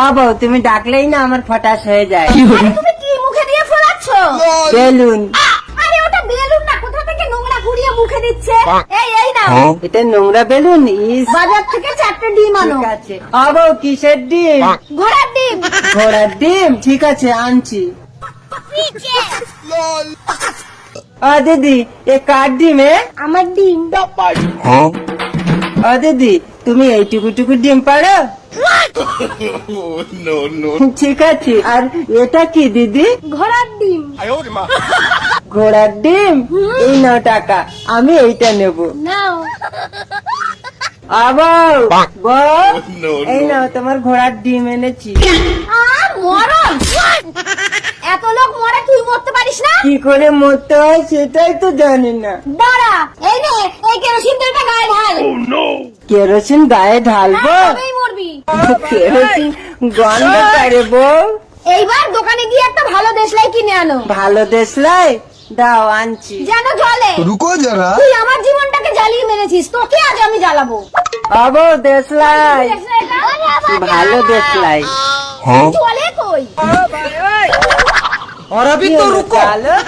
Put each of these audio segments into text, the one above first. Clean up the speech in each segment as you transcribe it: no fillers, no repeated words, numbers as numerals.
আবো তুমি ডাকলেই না আমার ফটাস হয়ে যায়। আরে তুমি কি মুখে দিয়ে ফোলাচ্ছ? বেলুন। আরে ওটা বেলুন না, কোথা থেকে নোংরা ঘুরিয়ে মুখে দিচ্ছে। এই না, এটা নোংরা বেলুন। বাজার থেকে 4টে ডিম আনো। ঠিক আছে। আবো কিসের ডিম? ঘোড়ার ডিম। ঘোড়ার ডিম, ঠিক আছে আনছি। দিদি এ কার ডিম? আমার ডিম। দিদি তুমি এইটুকু ডিম পারো? ঠিক আছে। আর এটা কি দিদি? ঘোড়ার ডিম। ঘোড়ার ডিম। এই 9 টাকা, আমি এইটা নেব। নাও। আবার এই নাও তোমার ঘোড়ার ডিম এনেছি। মরণ, এত লোক মরে তুই মরতে পারিস না? কি করে মরতে হয় সেটাই তো জানি না। দাঁড়া, এই নে, এই কেরোসিন তেলটা গায়ে ঢাল। কেরোসিন গায়ে ঢালবো? তবেই মরবি। কেরোসিন গন্ধ করে বউ। এইবার দোকানে গিয়ে একটা ভালো দেশলাই কিনে আনো। ভালো দেশলাই দাও, আনছি। যেন জ্বলে। रुको जरा। তুই আমার জীবনটাকে জ্বালিয়ে মেরেছিস, তোকে আজ আমি জ্বালাবো। আবো দেশলাই, দেশলাইটা? ভালো দেশলাই। জ্বলে কই? और अभी तो रुको।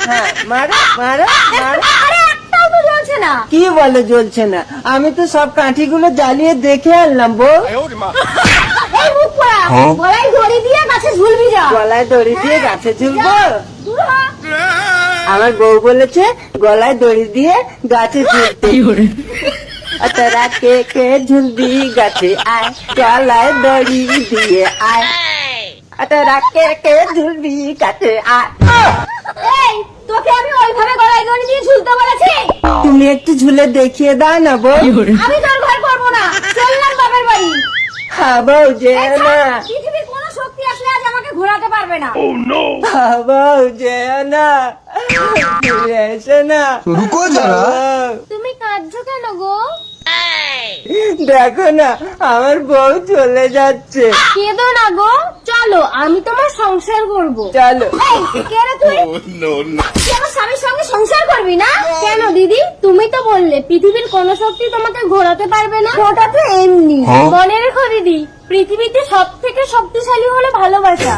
হ্যাঁ, মারো মারো মারো। আরে একটাও তো জ্বলছে না। কি বলে জ্বলছে না? আমি তো সব কাঠিগুলো জ্বালিয়ে দেখে আনলাম বউ। এই মুখ পোড়া, গলায় দড়ি দিয়ে গাছে ঝুলবি যা। গলায় দড়ি দিয়ে গাছে ঝুলবো? দূর হ। আমার বউ বলেছে গলায় দড়ি দিয়ে গাছে ঝুলতে। তোরা কে কে ঝুলবি গাছে আয়, গলায় দড়ি দিয়ে আয়। তোরা কে কে ঝুলবি গাছে আয়। এই, তোকে আমি ওইভাবে গলায় দড়ি দিয়ে ঝুলতে বলেছি? তুমি একটু ঝুলে দেখিয়ে দাও না বউ। আমি তোর ঘর করবো না, চললাম বাপের বাড়ি। হ্যাঁ বউ যে না। পৃথিবীর কোনো শক্তি আসলে আজ আমাকে ঘোরাতে পারবে না। হ্যাঁ বউ যে না, ফিরে এসো না। रुको जरा। বউ, তুমি কাঁদছো কেন গো? দেখো না আমার বউ চলে যাচ্ছে। কেঁদো না গো, চলো আমি তোমার সংসার করব। চলো। এই, কে রে তুই? তুই আমার স্বামীর সঙ্গে সংসার করবি না? কেন দিদি, তুমি তো বললে পৃথিবীর কোনো শক্তি তোমাকে ঘোরাতে পারবে না। ওটা তো এমনি। মনে রেখো দিদি, পৃথিবীতে সব থেকে শক্তিশালী হলো ভালোবাসা।